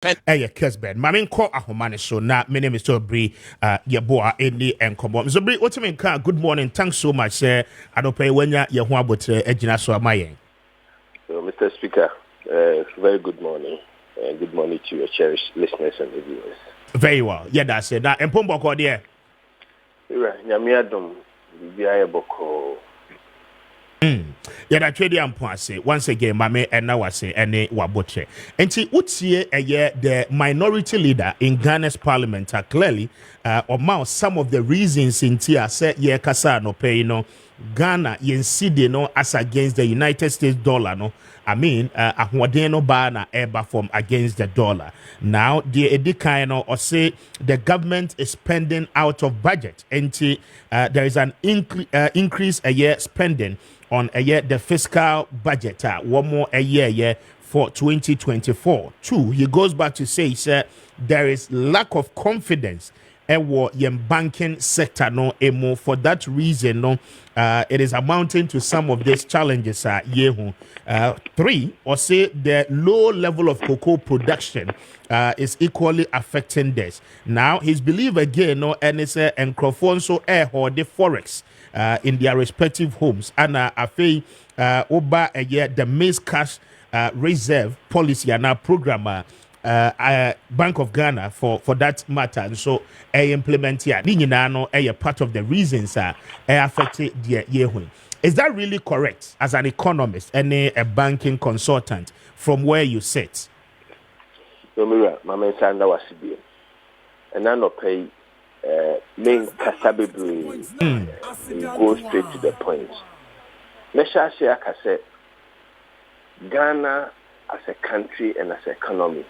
Kessben. Mamin call Ahomane so na my name is Sobri Yeboa Eni and Kobo. Sobri, what you mean? Good morning. Thanks so much. I don't pay when you want about Ejina so my So, Mr. Speaker, very good morning. And good morning to your cherished listeners and viewers. Very well. Yeah, that's it. Now, and Pomboko, dear. Nyamiadum, Bibiaya Boko. Yeah, that trade say once again, Mame and now I say any waboche. And see, Utie a year the minority leader in Ghana's parliament are clearly or some of the reasons in Tia said yeah kasa no pay no Ghana yen CD no as against the United States dollar no. I mean, no bana eba from against the dollar. Now, the edikano or say the government is spending out of budget. And there is an increase a year spending on a year the fiscal budget. One more a year for 2024. Two, he goes back to say, sir, there is lack of confidence in banking sector no emo. For that reason no it is amounting to some of these challenges three, or say the low level of cocoa production is equally affecting this. Now his belief again no and it's and so air or the forex in their respective homes and afi oba a year the maize cash reserve policy and our program Bank of Ghana for that matter, and so implement here. A part of the reasons affected the year. Is that really correct as an economist and a banking consultant from where you sit? No, Mira, my man Sanda was CBN, and I not pay main Kasabibri go straight to the point. Mesha Shiaka said Ghana as a country and as an economy.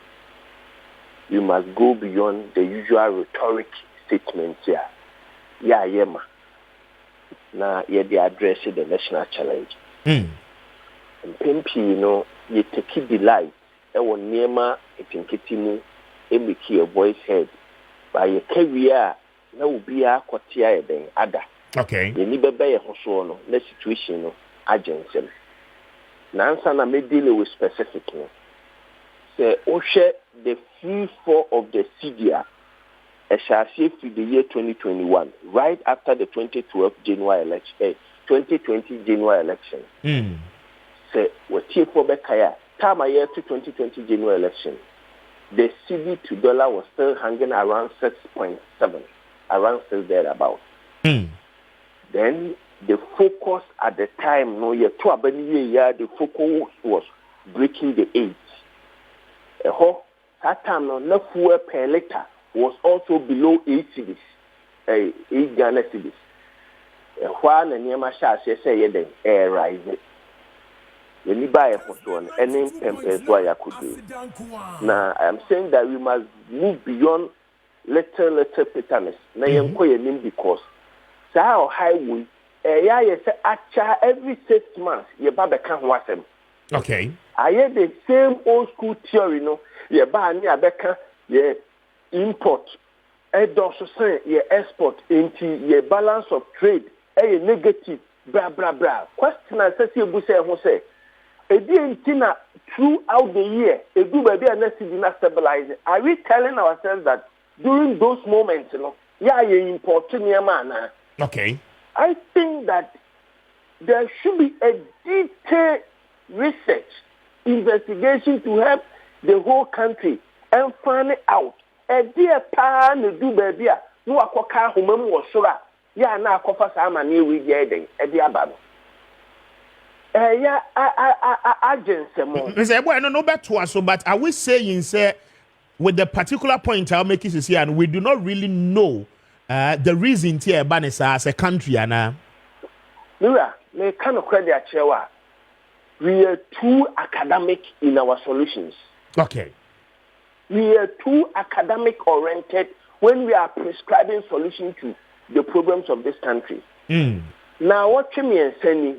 You must go beyond the usual rhetoric statements here. Yeah, ma. Now, they address the national challenge. And Pempi, you take the light. I want Nema, a Pinketimu, a voice head. By a career, there will be a quartier than other. Okay. The Nibebe Hosono, the situation, agency. Nansana may deal with specific. Say, Oshe, the free fall of the CDA, shall see to the year 2021, right after the 2012 January election, 2020 January election. Say, what here for Bekaya, time a year to 2020 January election, the CD to dollar was still hanging around 6.7, around 6 thereabout. Then the focus at the time, no year, the focus was breaking the 8. That time, no fuel per liter was also below 8 cedis, 8 Ghana cedis. While the Niamasha say, air rising. When you buy a phone, any tempers why I could do. Now, I'm saying that we must move beyond little bitterness. Now, I'm calling because how high we, every 6 months, your baba can't watch them. Okay. I had the same old school theory, you buy me a becker, you import, also say you export into your balance of trade, a negative, blah, blah, blah. Question I said, you say, a dinner throughout the year, a good baby and not stabilizing. Are we telling ourselves that during those moments, you importing your man? Okay. I think that there should be a detailed research, investigation to help the whole country and find out. A dear pan do baby, no akoka humam was sura. Ya na akofa sama ni we yeding, a dear bab. Agency mo. Mr. Ebo, I don't know about to us, but are we saying, sir, with the particular point I'll make it here, and we do not really know the reason here, Banisa, as a country, and Mira, me kind of credit at Chewa. We are too academic in our solutions. Okay. We are too academic oriented when we are prescribing solutions to the problems of this country. Now, what me and Seni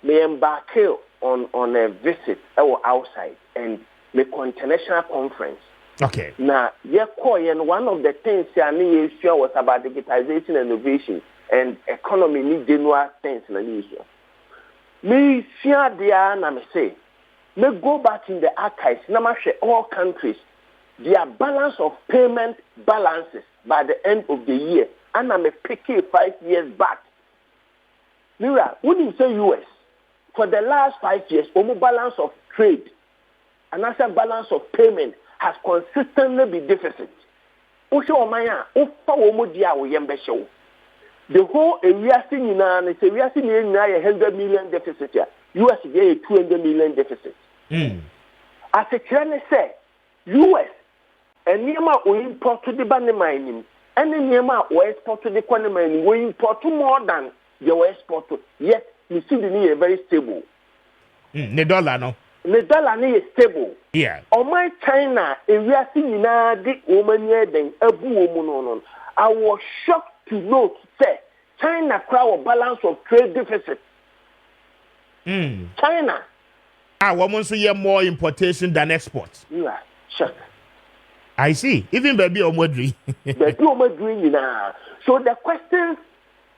may embark on a visit outside and make an international conference. Okay. Now, one of the things I knew was about digitization and innovation and economy need general things in the issue. Me fear the na me say, me go back in the archives, na ma share all countries. their balance of payment balances by the end of the year. And I'm a picky 5 years back. Mira, when you say US, for the last 5 years, balance of trade and as a balance of payment has consistently been deficit. The whole area is a 100 million deficit. US is a 200 million deficit. As a China say, US and Nima we import to the banner mining, and Nima we export to the corner mining, we import more than the export to. Yet you see the need very stable. The dollar no. The dollar is stable. Yeah. On my China, if we are seeing the woman then a boom. I was shocked to note say China crowd balance of trade deficit. China. Women say more importation than exports. You are shocked. I see. Even baby Omodri. Baby Omodri now. So the question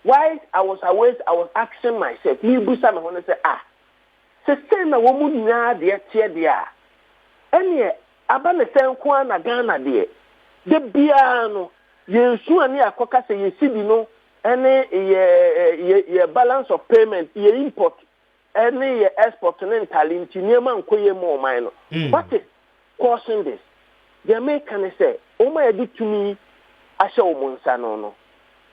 why I was asking myself, me busa me wanna say say na woman na de tie de a. Ene aba ne senko na Ghana de. De bia no yensu ani akoka say yesidi no ene ye balance of payment ye import any export and talent near Koye more minor. What is causing this? The American say, oh my did to me, I show Monsano.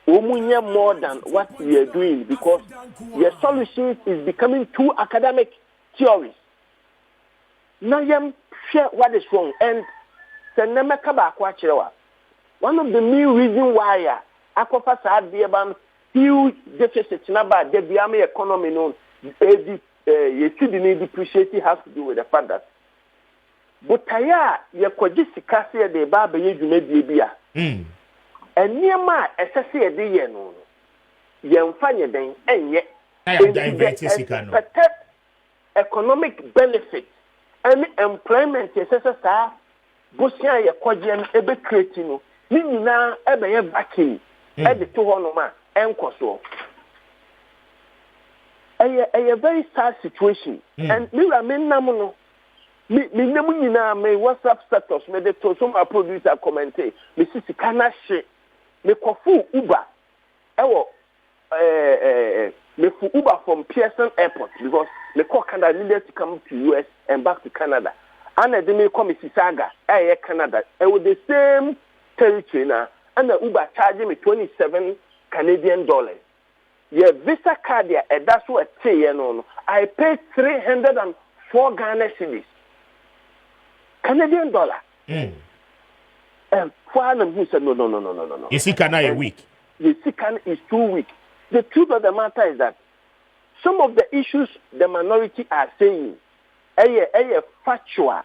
Omunya more than what we are doing because your solution is becoming too academic theories. Now you share what is wrong and send them a kabakwachewa. One of the main reasons why Akufo-Addo had the huge deficit number the economy known. Cedi Depreciation has to do with the fact that but you could just see the Baba Yumebia. And near my SSA de no, young Fanya then, and yet economic benefit and employment, SSR, Bosia, Yakojian, Ebe Cretino, Nina, Ebe Baki, at the 200 and Koso. A very sad situation. And me namuno. Me namunina me WhatsApp status me de to some producer comment. Me sisi kana she. Me kofu Uber. Me fu Uber from Pearson Airport because me call Canada needed to come to US and back to Canada. And then me come Mississauga, Canada. With the same territory now. And the Uber charging me 27 Canadian dollars. Your Visa card there, and that's what I say, I paid 304 Ghana cedis. Canadian dollar. And Father who said, no. You see, Kana a week. You see, Kana is 2 weeks. The truth of the matter is that some of the issues the minority are saying, factual.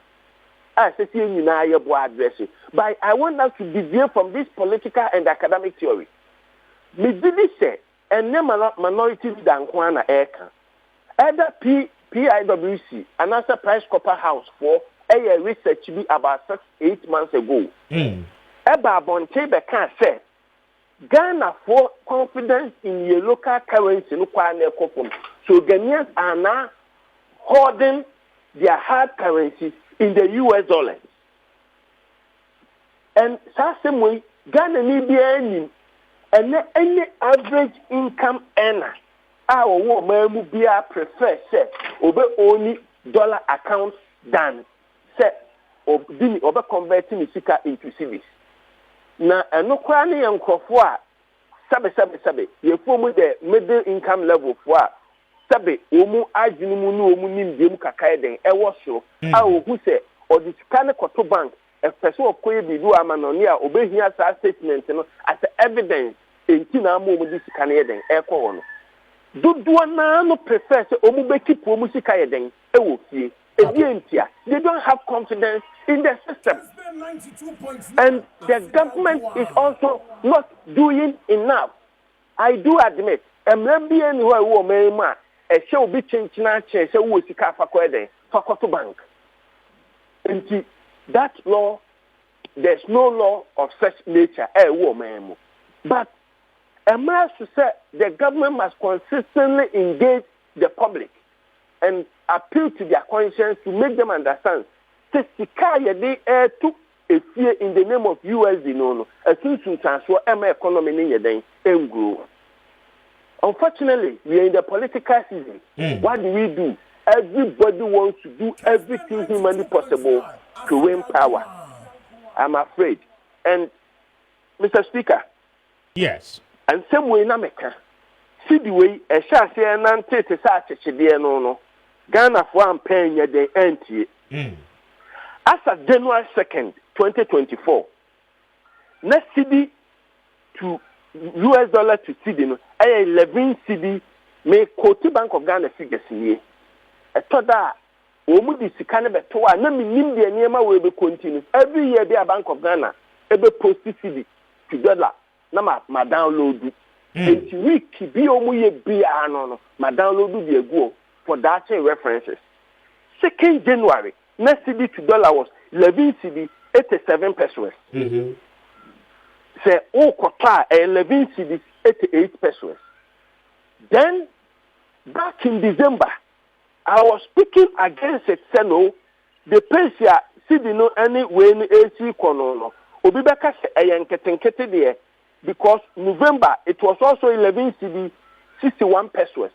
As I say, address it. But I want us to deviate from this political and academic theory. Me did say. And then minority than Kwana Eka. Either PIWC, another Price Copper House for a research be about 6-8 months ago. Eba Bonte Bekan said, Ghana for confidence in your local currency, no Kwana Kopum. So Ghanaians are now holding their hard currencies in the US dollars. And same way, Ghana need be earning. And any average income earner, our woman prefer say over only dollar accounts than say over converting Sika into cedis. Now, no cranny and crofwa sabe ye form the middle income level for sabe omu ajunumu no omu nimdiem kakai den e wo so a ohu say or the scan koto bank a person of koye bi do amanonia obehia sa statement no as evidence entina mo mu disika na yeden e ko wono dodo na no prefer say omu be keep omu sika yeden e wo fie e di entia they don't have confidence in the system and the government is also not doing enough. I do admit MBN who wo mema e she obi chinchina che say wo sika fa ko yeden fa ko to bank. And that law, there's no law of such nature. But I must say the government must consistently engage the public and appeal to their conscience to make them understand. a fear in the name of USD no as soon as transfer economy in grow. Unfortunately, we are in the political season. What do? Everybody wants to do everything humanly possible to win power. I'm afraid. And Mr. Speaker. Yes. And some way in America, see the way a shall say an ante to such a no. Ghana for one paying your day anti. As of January 2nd, 2024, next cedi to US dollar to cedi no 11 cedi may quote Bank of Ghana figures here. I thought that Omudi Sikana Betoa, no Mindy and Yama will be continuous. Every year, the Bank of Ghana, every post cedi to dollar, Nama, my download. And to week, be omuye be anon, my download be a go for that references. 2nd January, next cedi to dollar was 11 cedi, 87 pesos. Say, oh, Kota, 11 cedi, 88 pesos. Then, back in December, I was speaking against it, no, the Persia, cedi no any way in AC Konono. Obibeka se ayanketenkete there because November it was also 11 cedi, 61 pesos.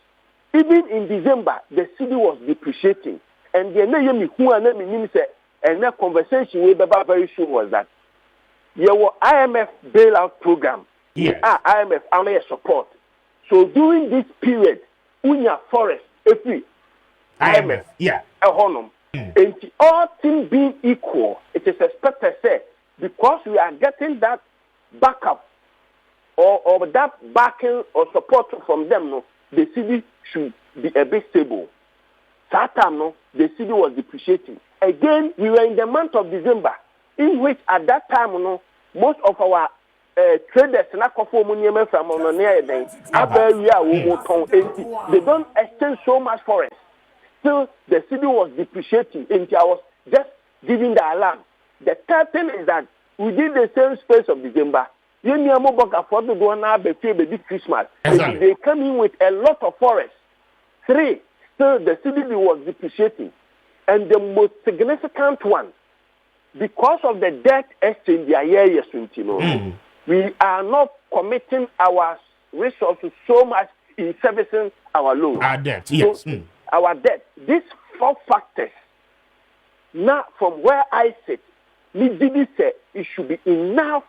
Even in December, the cedi was depreciating. And the name who and name say and that conversation we very soon was that your IMF bailout program. Yes. IMF only support. So during this period, unya forest, every IMF, yeah, a honum, and all things being equal, it is expected say because we are getting that backup or that backing or support from them, no, the cedi should be a bit stable. That time, no, the cedi was depreciating. Again, we were in the month of December, in which at that time, no, most of our traders na kofo money from on near them, they don't exchange so much for it. Still, the cedi was depreciating, and I was just giving the alarm. The third thing is that within the same space of December, Christmas, they come in with a lot of forest. 3, still the cedi was depreciating. And the most significant one, because of the debt exchange, we are not committing our resources so much in servicing our loans. Our debt, yes. So, our debt. These 4 factors, now from where I sit, it should be enough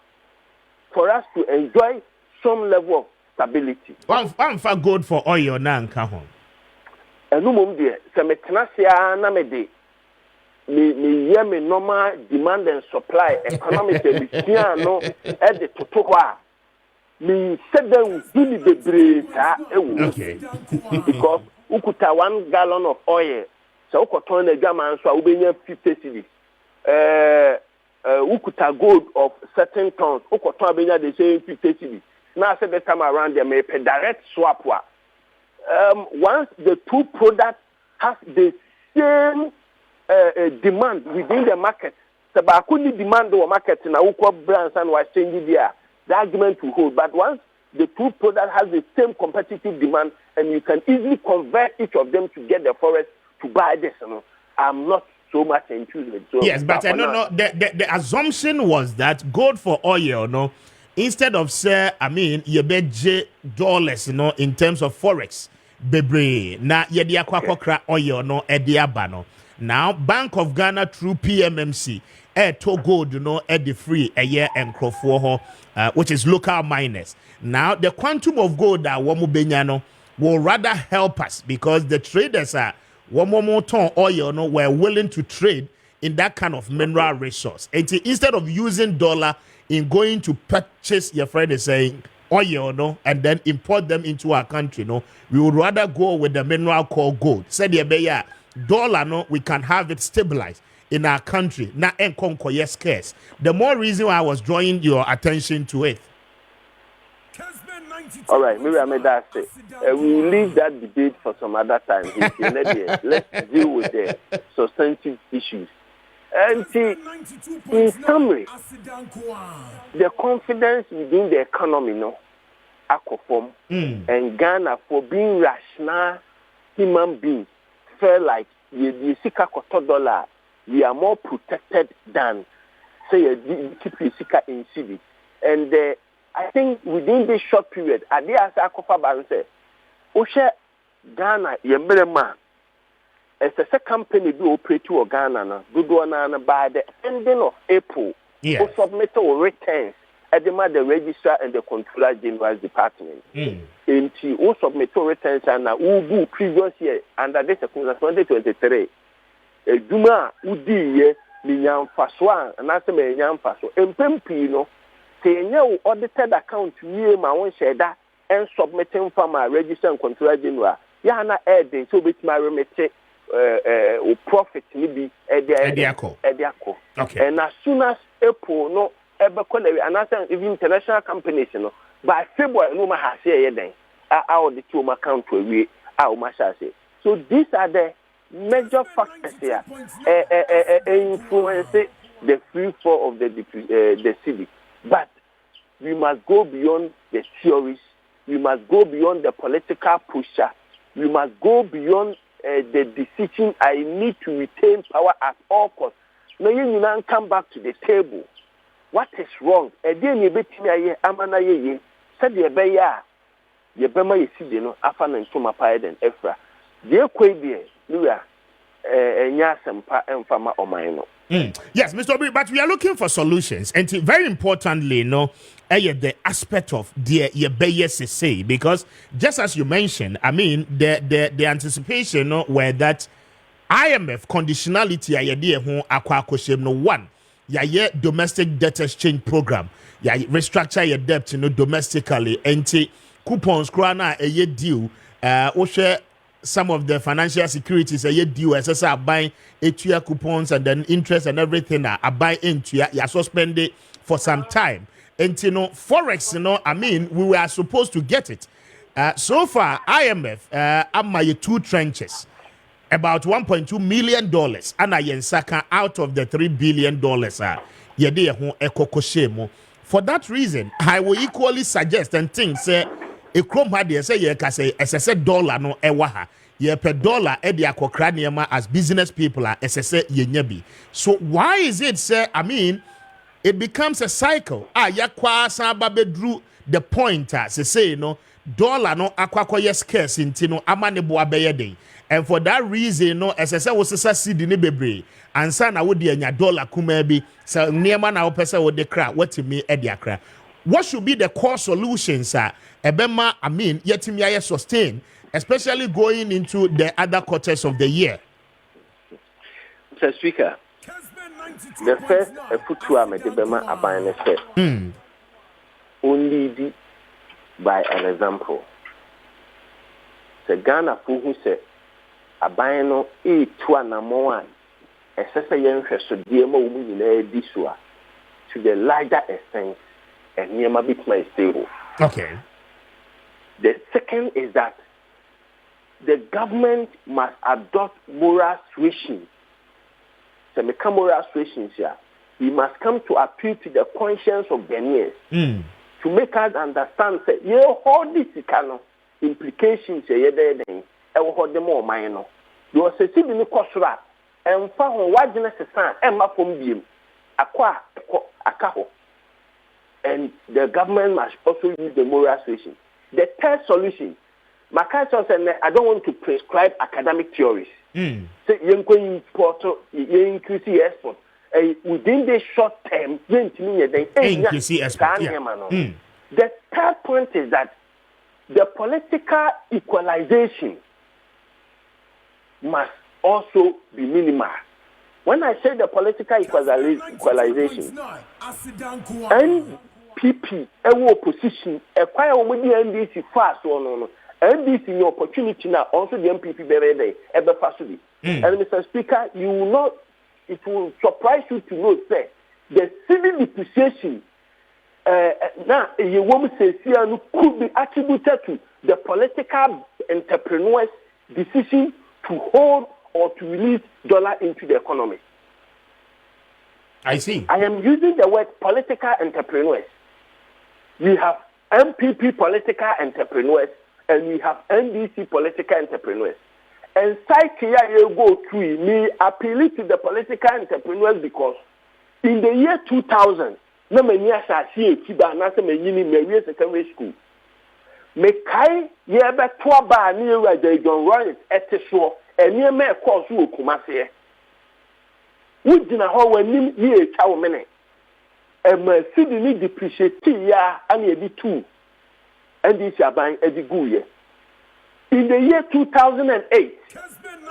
for us to enjoy some level of stability. One for good for oil now, Kahon. And no more there. Semetrasia namede. Me normal demand and supply economically. No, at the totoa. Me said them really the breeze. Okay. Because ukuta 1 gallon of oil. So ukoton a gaman so ubenya 50 cedis. Ukuta gold of certain tons. Ukoton benya the same 50 cedis. Now I said the time around there may pay direct swap. Once the two products have the same demand within the market, the Bakuni demand the market in our brands and was changing there. The argument will hold. But once the two products have the same competitive demand, and you can easily convert each of them to get the forest to buy this, I'm not so much enthused. So yes, but no. The assumption was that gold for oil, no, instead of say, you bet dollars, in terms of forex, bebre na yedi akwakokra oil no ediaba no. Now Bank of Ghana through PMMC to gold the free a year and crofo which is local miners. Now the quantum of gold that womu benyano will rather help us because the traders are one ton oil were willing to trade in that kind of mineral resource. And instead of using dollar in going to purchase, your friend is saying oil and then import them into our country, we would rather go with the mineral called gold. Said the dollar we can have it stabilized in our country. Now yes scarce. The more reason why I was drawing your attention to it. All right, maybe I made that say. We'll leave that debate for some other time. Let's deal with the substantive issues. And in summary, the confidence within the economy, Akufo and Ghana for being rational human beings felt like the $1 we are more protected than say keep your sika in city. And I think within this short period, Ade as Akufo-Addo say, Oshe Ghana yembrema. As a company do operate to Ghana na do na by the ending of April, we submit our returns at the registrar and the controller general's department. Until we submit our returns and we do previous year under this 2023. Duma udi ye minyam faswa and as me nyam faswa. Empempi no say new audited account we ma won share that and submitting from our registrar and controller general. Ya na add so bit my remit profit maybe Ediako. Okay. And as soon as April no ever and even international companies, you know, by February no ma has here then our the two account we our masha say. So these are the major factors here influence the free fall of the city. But we must go beyond the theories. We must go beyond the political pusher. We must go beyond the decision I need to retain power at all costs. Now you now come back to the table. What is wrong? Again, you bet me amana ye said the beya ye bema ye see no afan and tuma pie and efra. Dear Quadia, you are Yasampa and Fama or mine. Yes, Mr. Obi, but we are looking for solutions, and very importantly, the aspect of the yebeyes say, because just as you mentioned, I mean the anticipation were that IMF conditionality idea who akwa no one domestic debt exchange program restructure your debt domestically and coupons krana a deal some of the financial securities a due as I buy 8-year coupons and then interest and everything I buy into ya suspend it for some time. And forex, I mean, we were supposed to get it. So far, IMF am my 2 trenches, about $1.2 million, and I yensaka out of the $3 billion. For that reason, I will equally suggest and think say a chrome had say ye can say $1 no ewaha. Ye per dollar edi akokra niema as business people are SSA ye nyebi. So why is it say I it becomes a cycle. Yakwa saba bedru the point say dollar no akwakoye scarce intino amane bo abeye den. And for that reason SSA was seed ni bebre. Ansa na wodi anya dollar kuma bi so niema na opese wo de kra what me edi akra. What should be the core solutions ebema yetimi aye sustain, especially going into the other quarters of the year? Mr. Speaker, the first futua medebema abane only by an example. The Ghana who say abano to na moan esese yenhwe so de ma wo nyina di so to the larger extent and Niema bit my stable. Okay. The second is that the government must adopt moral suasion. So we come moral suasion here. We must come to appeal to the conscience of Ghanaians to make us understand that all this implications there hold them all minor. You are saying the kosra and found what genesis and my from beam aqua akaho. And the government must also use the moral suasion. The third solution, Makacho said, I don't want to prescribe academic theories. Say, you increase export. Within the short term, the third point is that the political equalization must also be minimal. When I say the political equalization, NPP, opposition, acquire with the NDC fast or no. NDC in opportunity now, also the MPP very ever fastly. And Mr. Speaker, you will not, it will surprise you to know that the civil depreciation now you won't say could be attributed to the political entrepreneurs' decision to hold or to release dollar into the economy. I see. I am using the word political entrepreneurs. We have MPP political entrepreneurs and we have NDC political entrepreneurs. And here you go through me appealing to the political entrepreneurs because In the year 2000, na many as I see a tiba na se many me secondary school. Me kai ye be to ba ni e John Rollins eteso eni me course wo Kumase. We dina ho wani ni e cha wo mene. E ma Cedi Depreciation ya ani edi 2. And this aban edi guye. In the year 2008,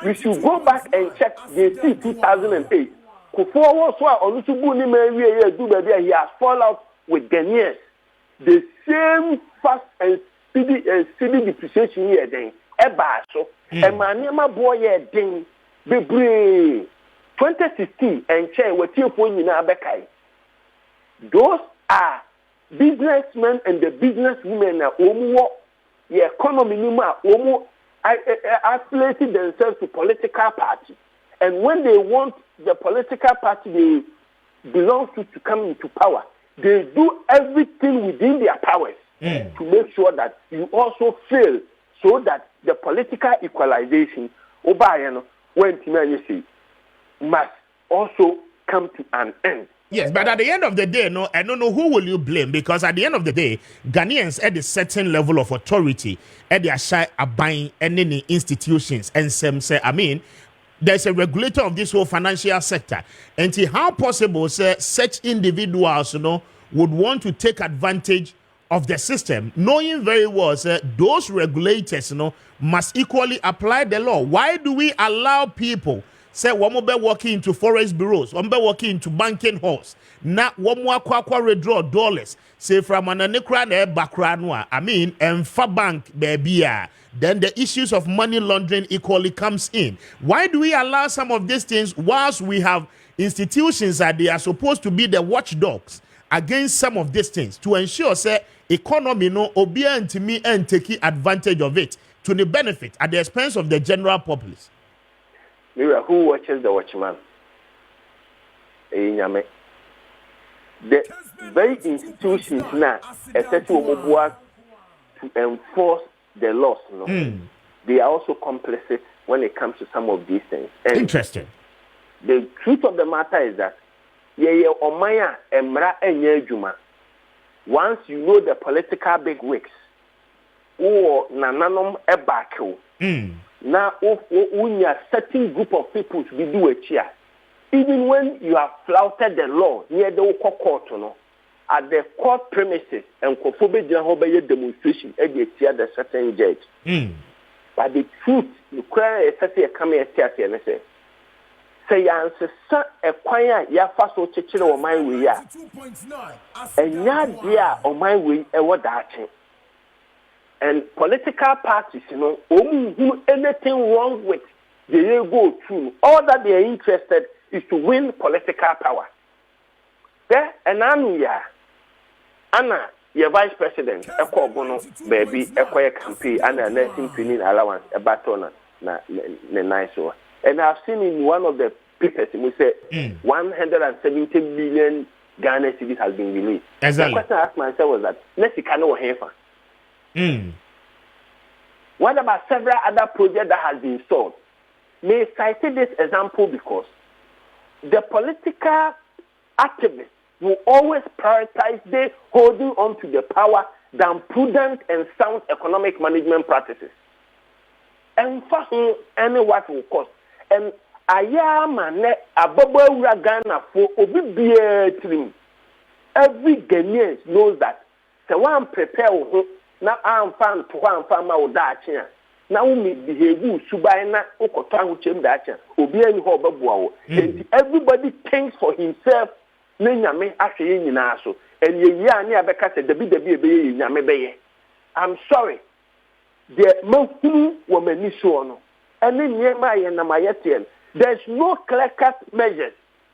we should go back and check the 2008. Akufo-Addo so Olusegun ni me do baby he has fall out with Ghanaians. The same fast and Cedi Depreciation here then. Eba so e ma niam boy here den bebre 2016 and chair wetiefo nyina abekai. Those are businessmen and the businesswomen na omo the economy ni ma omo affiliated themselves to political party. And when they want the political party they belong to come into power, they do everything within their powers to make sure that you also fail, so that the political equalization when you must also come to an end. Yes, but at the end of the day, no, I don't know who will you blame, because at the end of the day, Ghanaians at a certain level of authority at their shy are buying any institutions and some say, I mean, there's a regulator of this whole financial sector, and how possible such individuals, would want to take advantage of the system, knowing very well those regulators, must equally apply the law. Why do we allow people say one more working into forest bureaus, one more working into banking halls, not one more withdraw dollars, say from an background, I mean, and for bank baby, then the issues of money laundering equally comes in. Why do we allow some of these things whilst we have institutions that they are supposed to be the watchdogs against some of these things to ensure say economy no obia to me and take advantage of it to the benefit at the expense of the general populace? Who watches the watchman? The very institutions now, especially to enforce the laws, they are also complicit when it comes to some of these things. And interesting. The truth of the matter is that omaya emra enye juma. Once you know the political bigwigs, or nananom ebako, now when you are certain group of people to be do a chair, even when you have flouted the law near the court, at the court premises and kofobe general demonstration at the certain judge. But the truth, you cry a come here and say answer a choir ya fast so chicken or my way ya and ya dear on my way what that. And political parties, who anything wrong with, they go through. All that they are interested is to win political power. There, and Anna, your vice president, a bono, baby, a quiet campaign, and a nursing training allowance, a baton, nice one. And I've seen in one of the papers, we say 170 million Ghana cedis has been released. Exactly. The question I asked myself was that, let's see, can no heifer. What about several other projects that has been sold? May I cite this example because the political activists will always prioritize they holding on to the power than prudent and sound economic management practices. And for any what will cost. And ayama abobo Ghana for obi trim. Every Ghanaian knows that. So one prepare now I'm fan to one farmer or that. Now we behave subina okotan chem that. Obi any hobabuawo. Everybody thinks for himself. Nyame ahwe nyina so. And ye ani abeka se debi ebe nyame beye. I'm sorry. The mahunu wo mani so no. Ene nyema ye na mayetien. There's no clear-cut measures.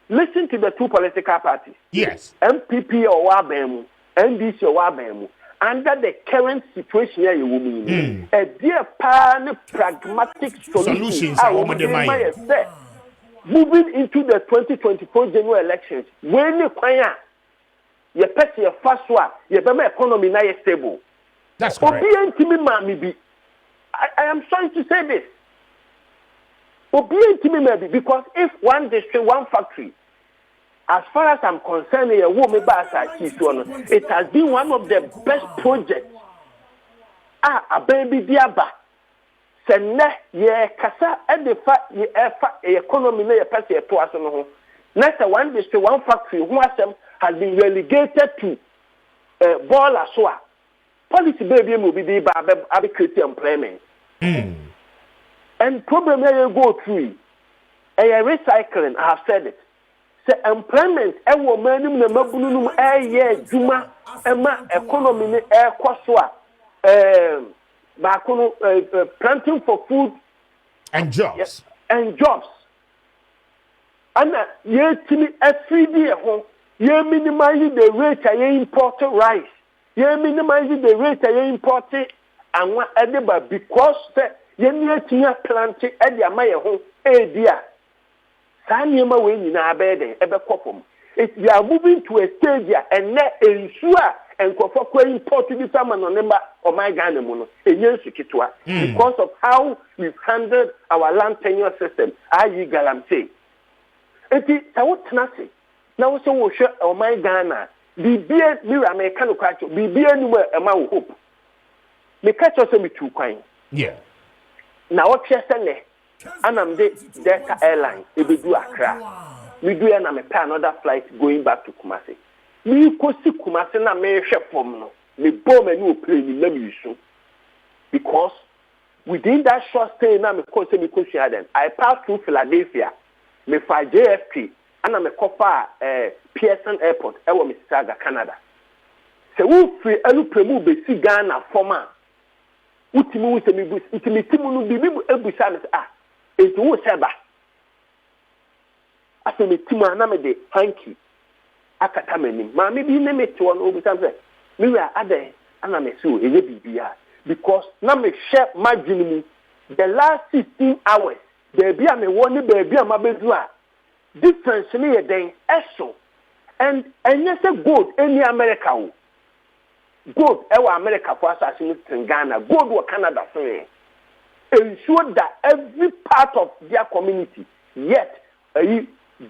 Listen to the two political parties. Yes. MPP or Wabemu, NDC or Wabemu. Under the current situation here, you will mean a dear pan pragmatic solutions are moving into the 2024 general elections. When you acquire your pet your first one, your economy now is stable. That's correct. I am sorry to say this. Because if one district, one factory as far as I'm concerned, it has been one of the best projects. A baby diaba. Senne ye kasa edefa ye economy na ye pese to aso no ho. Next one district, one factory, who has been relegated to ball as well. Policy baby will be the create employment. And problem you go through recycling. I have said it. Say employment woman na mabunum juma economy ni kwaso planting for food and jobs. Yes, and jobs. And yetimi every home, you minimize the rate I import rice. You minimize the rate I import and what edible because you need to plant it at the Amaya home. Dear. Sanyama when you are bedding, ever copum. If you are moving to a stage and net ensure and Kofoko import to the salmon on number of my Ghana because of how we've handled our land tenure system, i.e. Galamsey. It is nothing. Now, so we'll show on my Ghana. Be near American culture, be anywhere among hope. Me catch us with 2 coins. Yeah. Now, what you're saying, and I'm the Delta Airline, if we do Accra, we do another flight going back to Kumasi. Me ko si Kumasi na me hwe fom no me bomb and no plane na me use because within that short stay na me ko share them. I passed through Philadelphia, me for JFK, and I'm a copa Pearson Airport, Mississauga, Canada. So we free elu premu be si Ghana former. Utimu se me bus, utimu no bi ebusa me it wo seba. Aso me timu na me de thank you. Akata menim ma me bi ne me to no obusa say me we ade ana me so eye bibia because na me share margin the last 16 hours there be am won be am abedu a difference ne ye den eso and enye say gold any America o gold e wa America for assassin in Ghana gold wa Canada so ensure that every part of their community yet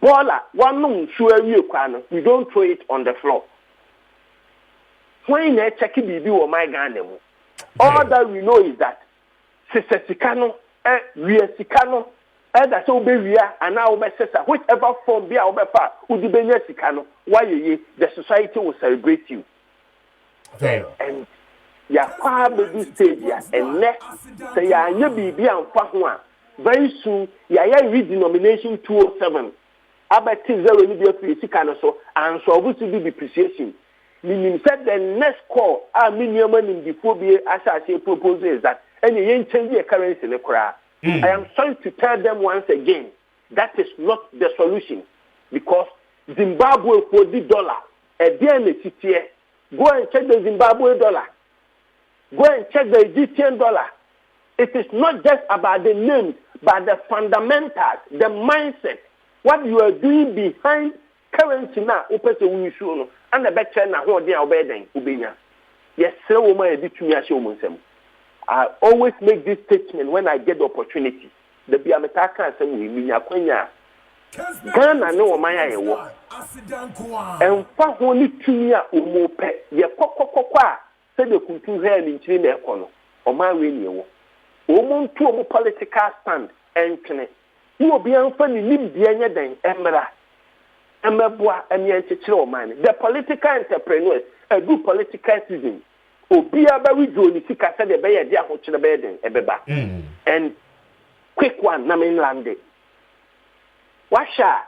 baller, one no sure we don't throw it on the floor. When you check it, or my Ghana, all that we know is that Sissikano, Sikano, that's all baby, and now whichever form be our far, would be Sikano, why the society will celebrate you. And ya baby stage, and next say, ya baby and Fahua. Very soon, ya redenomination 207. About 0 so and so obviously depreciation. Meaning said the next call minimum in the phobia as I say proposal is that any change the currency in the crowd. I am sorry to tell them once again that is not the solution because Zimbabwe for the dollar a city. Go and check the Zimbabwe dollar. Go and check the Egyptian dollar. It is not just about the names, but the fundamentals, the mindset. What you are doing behind currency now, open to we show and the better now who they are bedding ubenya. Yes, sir, woman between us. I always make this statement when I get the opportunity. The Biametaka and we mean Yaquenya. Ghana no my wo. And for only 2 years umope, ye kwa said the country here in China econo, or my way. Omon to political stand and connect. You will be unfunny, live the end then, Emra. Emabua, and Yanchiro man. The political entrepreneurs, a good political citizen. Obia Barry Johnny Sika said the Bay, dear Hoch the bed, Ebeba. And quick one, Namin Lande. Washa,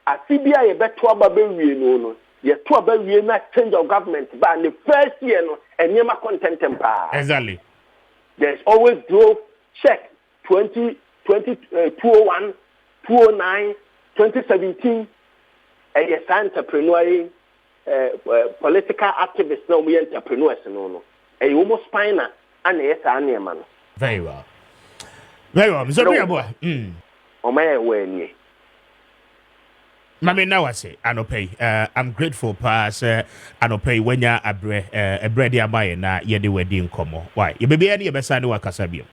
a CBI a bet to Baby no. Yet to Baby not change of government, but in the first year, no, and Yama content empire. Exactly. There's always drove check 2001, 2009, 2017, and yes, entrepreneur, political activists, no, we entrepreneurs, no, and you almost find and yes, I man. Very well. Very well, Mr. Boy. Oh, my way. Mami now I say Anope. I'm grateful pass Anope when ya a bread ya buy na ye de wedding como. Why? You be any besa no akasabio.